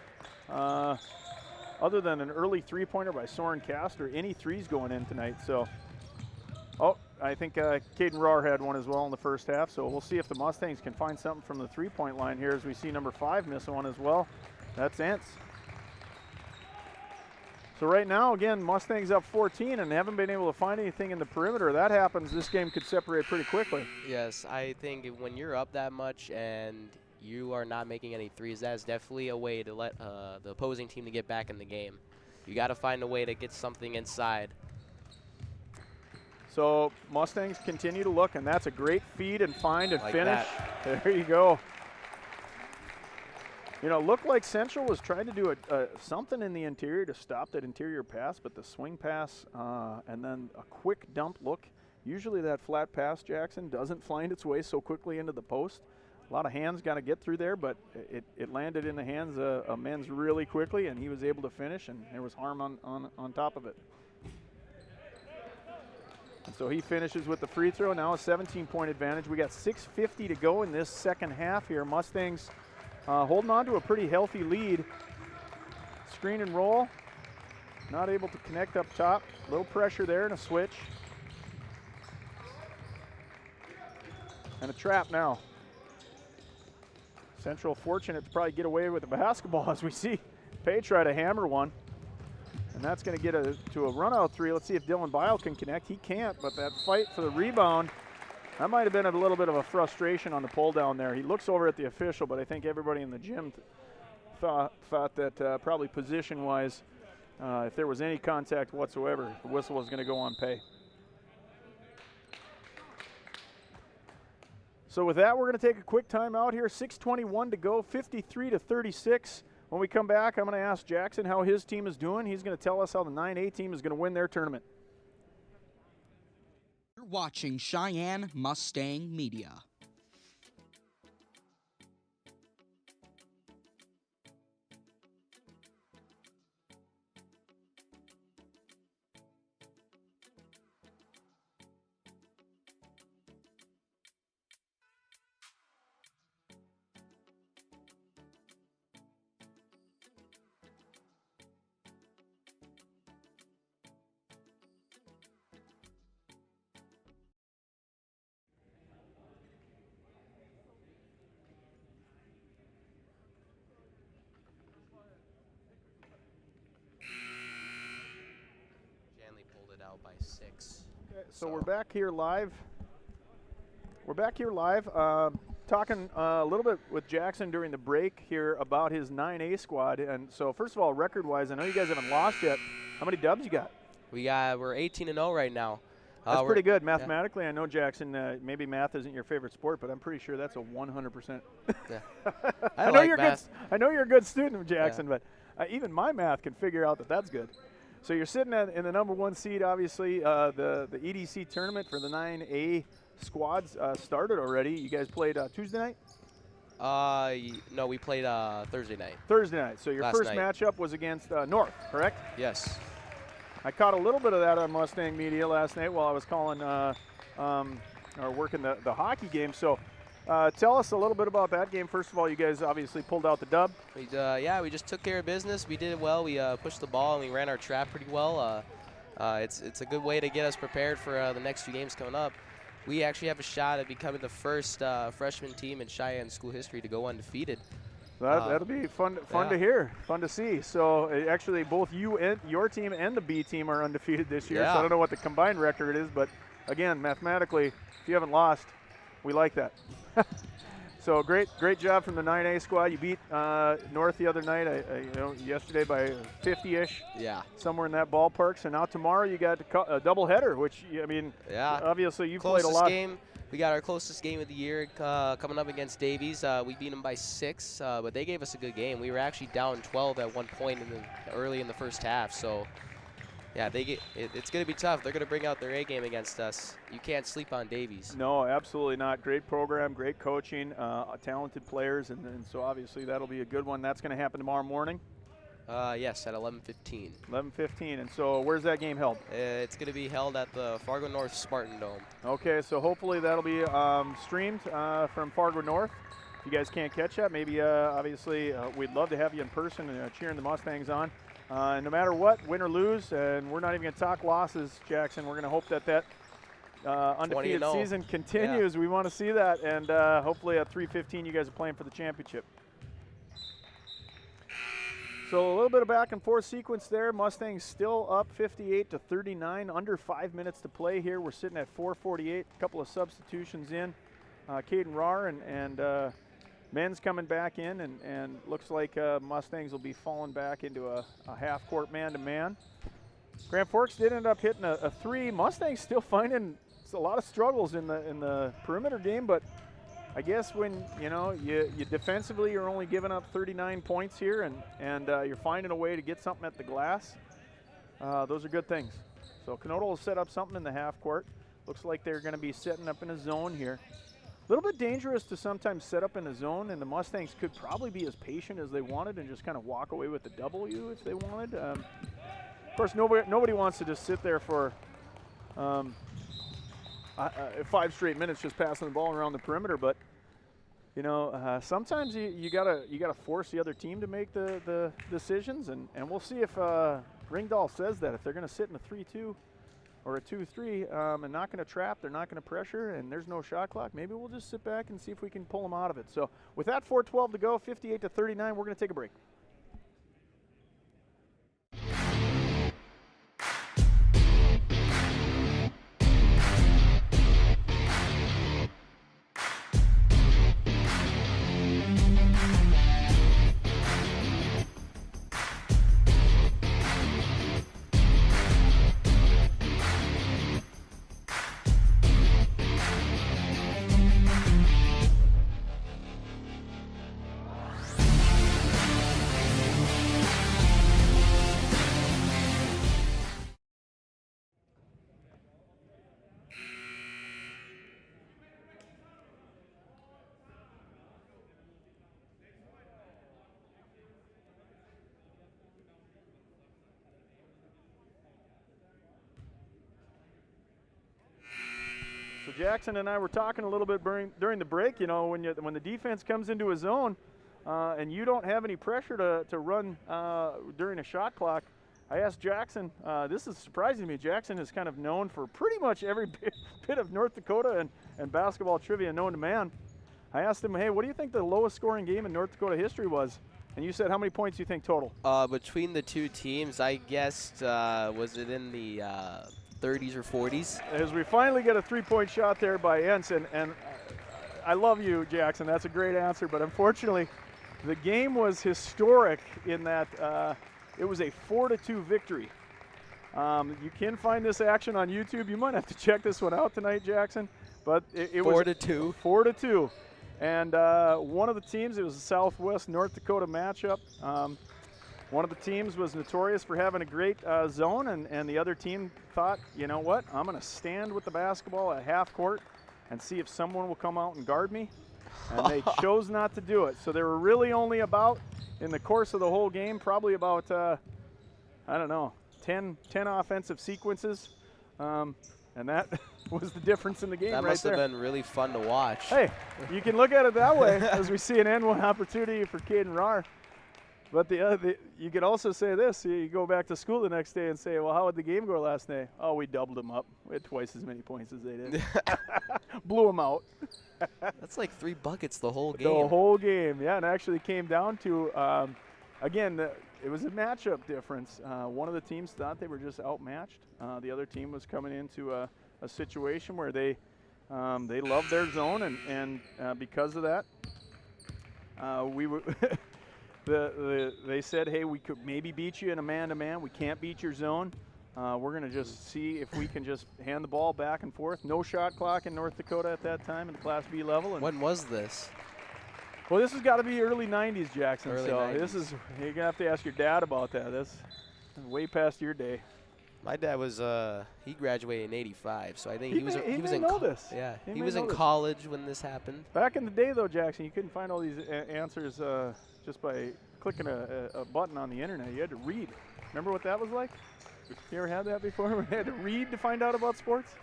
other than an early three-pointer by Soren Castor, any threes going in tonight. So, I think Caden Rohr had one as well in the first half, so we'll see if the Mustangs can find something from the three-point line here as we see number 5 miss one as well. That's Entz. So right now, again, Mustangs up 14 and haven't been able to find anything in the perimeter. That happens, this game could separate pretty quickly. Yes, I think when you're up that much and you are not making any threes, that is definitely a way to let the opposing team to get back in the game. You got to find a way to get something inside. So Mustangs continue to look, and that's a great feed and find and like finish. That. There you go. You know, looked like Central was trying to do something in the interior to stop that interior pass, but the swing pass and then a quick dump look. Usually that flat pass, Jackson, doesn't find its way so quickly into the post. A lot of hands got to get through there, but it landed in the hands of Menz really quickly, and he was able to finish, and there was harm on top of it. And so he finishes with the free throw. Now a 17-point advantage. We got 6:50 to go in this second half here. Mustangs holding on to a pretty healthy lead. Screen and roll. Not able to connect up top. A little pressure there and a switch. And a trap now. Central fortunate to probably get away with the basketball as we see Pay try to hammer one. And that's going to get to a run-out three. Let's see if Dylan Bile can connect. He can't, but that fight for the rebound, that might have been a little bit of a frustration on the pull down there. He looks over at the official, but I think everybody in the gym thought that probably position-wise, if there was any contact whatsoever, the whistle was going to go on Pay. So with that, we're going to take a quick timeout here. 6:21 to go, 53-36. When we come back, I'm going to ask Jackson how his team is doing. He's going to tell us how the 9A team is going to win their tournament. You're watching Cheyenne Mustang Media. By 6. Okay, so we're back here live. Talking a little bit with Jackson during the break here about his 9A squad. And so first of all, record-wise, I know you guys haven't lost yet. How many dubs you got? We're 18-0 right now. That's pretty good mathematically. Yeah. I know, Jackson, maybe math isn't your favorite sport, but I'm pretty sure that's a 100%. Yeah. I know you're math. I know you're a good student, Jackson, but even my math can figure out that that's good. So you're sitting in the number 1 seed, obviously. The EDC tournament for the 9A squads started already. You guys played Tuesday night? No, we played Thursday night. Thursday night. So your first matchup was against North, correct? Yes. I caught a little bit of that on Mustang Media last night while I was calling or working the hockey game. So tell us a little bit about that game. First of all, you guys obviously pulled out the dub. We just took care of business. We did it well. We pushed the ball and we ran our trap pretty well. It's a good way to get us prepared for the next 2 games coming up. We actually have a shot at becoming the first freshman team in Cheyenne school history to go undefeated. That'll be fun to hear, fun to see. So actually, both you and your team and the B team are undefeated this year. Yeah. So I don't know what the combined record is, but again, mathematically, if you haven't lost, we like that. So great job from the 9A squad. You beat North the other night, yesterday by 50-ish. Yeah. Somewhere in that ballpark. So now tomorrow you got a doubleheader, which obviously you've played a lot. We got our closest game of the year coming up against Davies. We beat them by 6, but they gave us a good game. We were actually down 12 at one point early in the first half. So yeah, it's going to be tough. They're going to bring out their A game against us. You can't sleep on Davies. No, absolutely not. Great program, great coaching, talented players, and so obviously that'll be a good one. That's going to happen tomorrow morning? Yes, at 11:15. 11:15, and so where's that game held? It's going to be held at the Fargo North Spartan Dome. Okay, so hopefully that'll be streamed from Fargo North. If you guys can't catch that, maybe obviously we'd love to have you in person cheering the Mustangs on. No matter what, win or lose, and we're not even going to talk losses, Jackson. We're going to hope that undefeated season continues. Yeah. We want to see that, and hopefully at 3:15 you guys are playing for the championship. So a little bit of back and forth sequence there. Mustangs still up 58-39, under 5 minutes to play here. We're sitting at 4:48, a couple of substitutions in. Caden Rahr and Men's coming back in, and looks like Mustangs will be falling back into a half-court man-to-man. Grand Forks did end up hitting a 3. Mustangs still finding a lot of struggles in the perimeter game, but I guess when you defensively you're only giving up 39 points here, and you're finding a way to get something at the glass. Those are good things. So Conoto will set up something in the half court. Looks like they're going to be setting up in a zone here. A little bit dangerous to sometimes set up in a zone, and the Mustangs could probably be as patient as they wanted and just kind of walk away with the W if they wanted. Of course, nobody wants to just sit there for 5 straight minutes just passing the ball around the perimeter. But you know, sometimes you gotta force the other team to make the decisions, and we'll see if Ringdahl says that if they're going to sit in a 3-2 or a 2-3 and not going to trap, they're not going to pressure, and there's no shot clock. Maybe we'll just sit back and see if we can pull them out of it. So with that 4:12 to go, 58-39, we're going to take a break. So Jackson and I were talking a little bit during the break. You know, when the defense comes into a zone and you don't have any pressure to run during a shot clock, I asked Jackson, this is surprising to me, Jackson is kind of known for pretty much every bit of North Dakota and basketball trivia known to man. I asked him, hey, what do you think the lowest scoring game in North Dakota history was? And you said, how many points do you think total? Between the two teams, I guessed, was it in the 30s or 40s? As we finally get a three-point shot there by Ensign, and I love you, Jackson. That's a great answer, but unfortunately, the game was historic in that it was a 4-2 victory. You can find this action on YouTube. You might have to check this one out tonight, Jackson. But it was 4-2. 4-2. And one of the teams, it was a Southwest North Dakota matchup. One of the teams was notorious for having a great zone, and the other team thought, you know what, I'm going to stand with the basketball at half court and see if someone will come out and guard me. And they chose not to do it. So they were really only about, in the course of the whole game, probably about, I don't know, 10 offensive sequences. And that was the difference in the game right there. That must have been really fun to watch. Hey, you can look at it that way as we see an N1 opportunity for Caden Rahr. But you could also say this. You go back to school the next day and say, well, how did the game go last night? Oh, we doubled them up. We had twice as many points as they did. Blew them out. That's like 3 buckets the whole game. The whole game, yeah. And actually came down to, again, it was a matchup difference. One of the teams thought they were just outmatched. The other team was coming into a situation where they loved their zone, and because of that, we were they said, hey, we could maybe beat you in a man-to-man. We can't beat your zone. We're going to just see if we can just hand the ball back and forth. No shot clock in North Dakota at that time in the Class B level. And when was this? Well, this has got to be early 90s, Jackson. Early so 90s. This is, you're going to have to ask your dad about that. That's way past your day. My dad was he graduated in '85, so I think He he was may in know this. Yeah, He he may was know in this. college when this happened. Back in the day, though, Jackson, you couldn't find all these answers just by clicking a button on the internet. You had to read. Remember what that was like? You ever had that before? We had to read to find out about sports?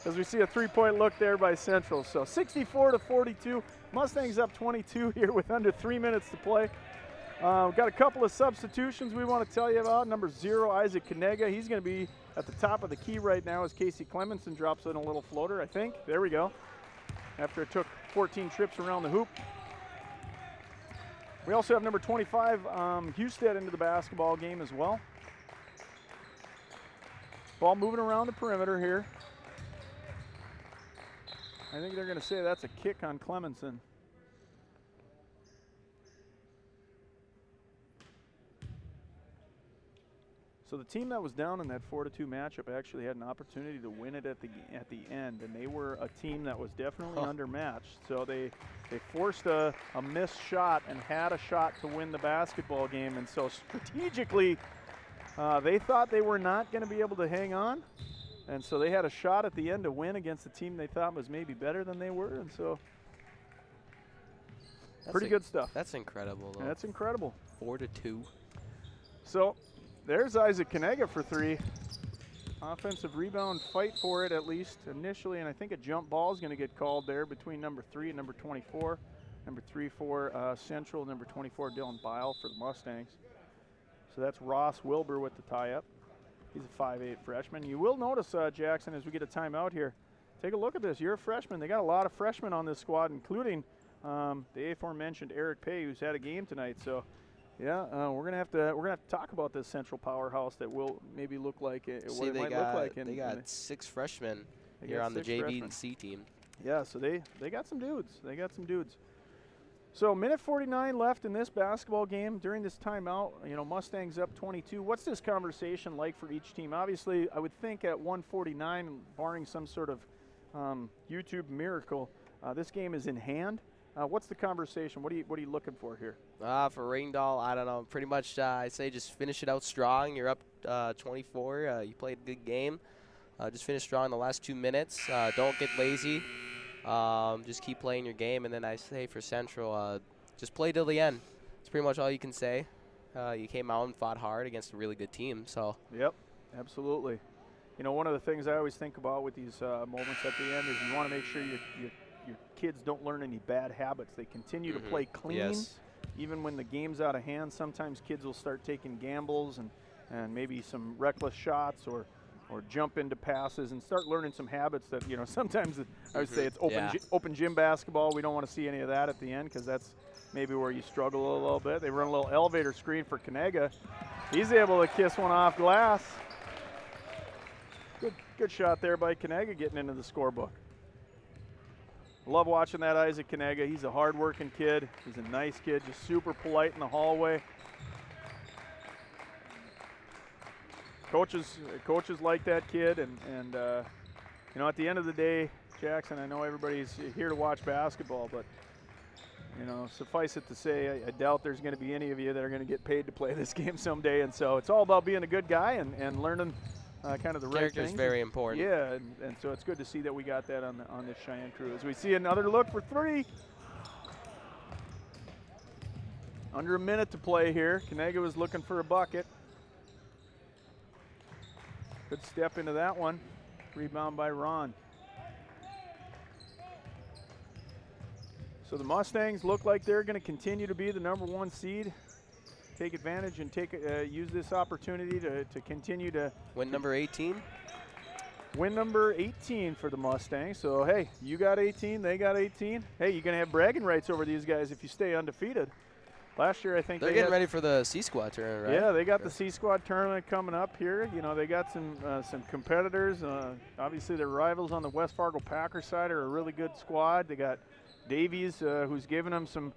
As we see a three-point look there by Central. So 64-42. Mustangs up 22 here with under 3 minutes to play. We've got a couple of substitutions we want to tell you about. Number 0, Isaac Kanega. He's going to be at the top of the key right now as Casey Clemenson drops in a little floater, I think. There we go. After it took 14 trips around the hoop. We also have number 25, Husted, into the basketball game as well. Ball moving around the perimeter here. I think they're going to say that's a kick on Clemenson. So the team that was down in that 4-2 matchup actually had an opportunity to win it at the end, and they were a team that was definitely undermatched. So they forced a missed shot and had a shot to win the basketball game, and so strategically they thought they were not going to be able to hang on, and so they had a shot at the end to win against a team they thought was maybe better than they were, and so pretty good stuff. That's incredible, though. That's incredible. 4-2. So there's Isaac Kanega for 3. Offensive rebound fight for it, at least initially, and I think a jump ball is going to get called there between number 3 and number 24. Number 3 for Central, number 24 Dylan Bile for the Mustangs. So that's Ross Wilbur with the tie-up. He's a 5'8" freshman. You will notice, Jackson, as we get a timeout here, take a look at this. You're a freshman. They got a lot of freshmen on this squad, including the aforementioned Eric Pay, who's had a game tonight. So, yeah, we're gonna have to talk about this Central powerhouse that will maybe look like what it might look like. They got 6 freshmen here on the JV and C team. Yeah, so they got some dudes. They got some dudes. So minute 49 left in this basketball game. During this timeout, you know, Mustangs up 22. What's this conversation like for each team? Obviously, I would think at 149, barring some sort of YouTube miracle, this game is in hand. What's the conversation? What are you looking for here? For Ringdahl, I don't know. Pretty much, I say just finish it out strong. You're up 24. You played a good game. Just finish strong in the last 2 minutes. Don't get lazy. Just keep playing your game. And then I say for Central, just play till the end. It's pretty much all you can say. You came out and fought hard against a really good team. So. Yep, absolutely. You know, one of the things I always think about with these moments at the end is you want to make sure your kids don't learn any bad habits. They continue to play clean. Yes. Even when the game's out of hand, sometimes kids will start taking gambles and maybe some reckless shots or jump into passes and start learning some habits that, you know, sometimes I would say it's open gym basketball. We don't want to see any of that at the end because that's maybe where you struggle a little bit. They run a little elevator screen for Kanega. He's able to kiss one off glass. Good shot there by Kanega getting into the scorebook. Love watching that Isaac Kanega. He's a hard-working kid. He's a nice kid, just super polite in the hallway. Coaches like that kid, and you know, at the end of the day, Jackson, I know everybody's here to watch basketball, but you know, suffice it to say, I doubt there's going to be any of you that are going to get paid to play this game someday, and so it's all about being a good guy and learning kind of the right things. Character is very important. Yeah, and so it's good to see that we got that on this Cheyenne crew. As we see another look for 3. Under a minute to play here. Kanega was looking for a bucket. Good step into that one. Rebound by Ron. So the Mustangs look like they're going to continue to be the #1 seed. Take advantage and use this opportunity to continue to win number 18. Win number 18 for the Mustangs. So hey, you got 18, they got 18. Hey, you're gonna have bragging rights over these guys if you stay undefeated. Last year, I think they're getting ready for the C Squad tournament, right? Yeah, they got the C Squad tournament coming up here. You know, they got some competitors. Obviously, their rivals on the West Fargo Packers side are a really good squad. They got Davies, who's giving them some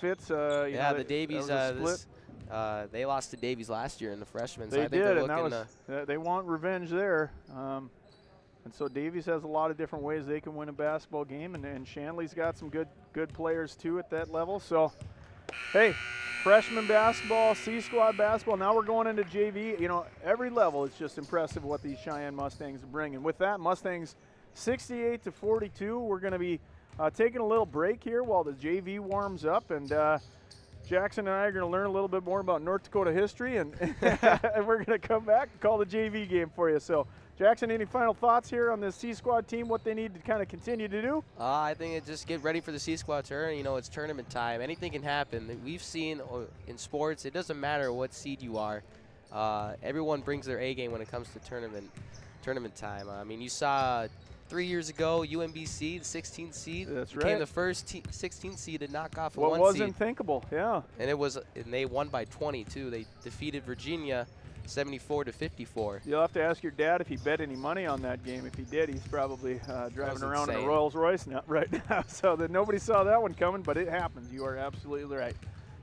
fits. Yeah, the Davies. They lost to Davies last year in the freshman. They did, and they want revenge there. And so Davies has a lot of different ways they can win a basketball game, and Shanley's got some good players too at that level. So, hey, freshman basketball, C Squad basketball. Now we're going into JV. You know, every level it's just impressive what these Cheyenne Mustangs bring. And with that, Mustangs 68-42. We're going to be taking a little break here while the JV warms up, and Jackson and I are going to learn a little bit more about North Dakota history, and we're going to come back and call the JV game for you. So, Jackson, any final thoughts here on this C Squad team, what they need to kind of continue to do? I think it just get ready for the C Squad tournament. You know, it's tournament time. Anything can happen. We've seen in sports, it doesn't matter what seed you are. Everyone brings their A game when it comes to tournament time. I mean, you saw 3 years ago, UMBC, the 16th seed, became the first 16th seed to knock off a 1 seed. What wasn't thinkable, yeah. And they won by 20 too. They defeated Virginia 74-54. You'll have to ask your dad if he bet any money on that game. If he did, he's probably driving around in a Rolls Royce right now. So that nobody saw that one coming, but it happens. You are absolutely right.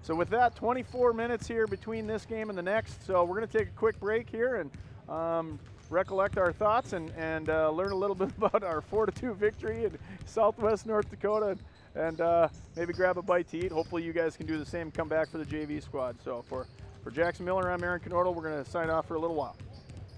So with that, 24 minutes here between this game and the next. So we're going to take a quick break here and recollect our thoughts and learn a little bit about our 4-2 victory in Southwest North Dakota, and maybe grab a bite to eat. Hopefully you guys can do the same, come back for the JV squad. So for Jackson Miller, I'm Aaron Knordel. We're going to sign off for a little while.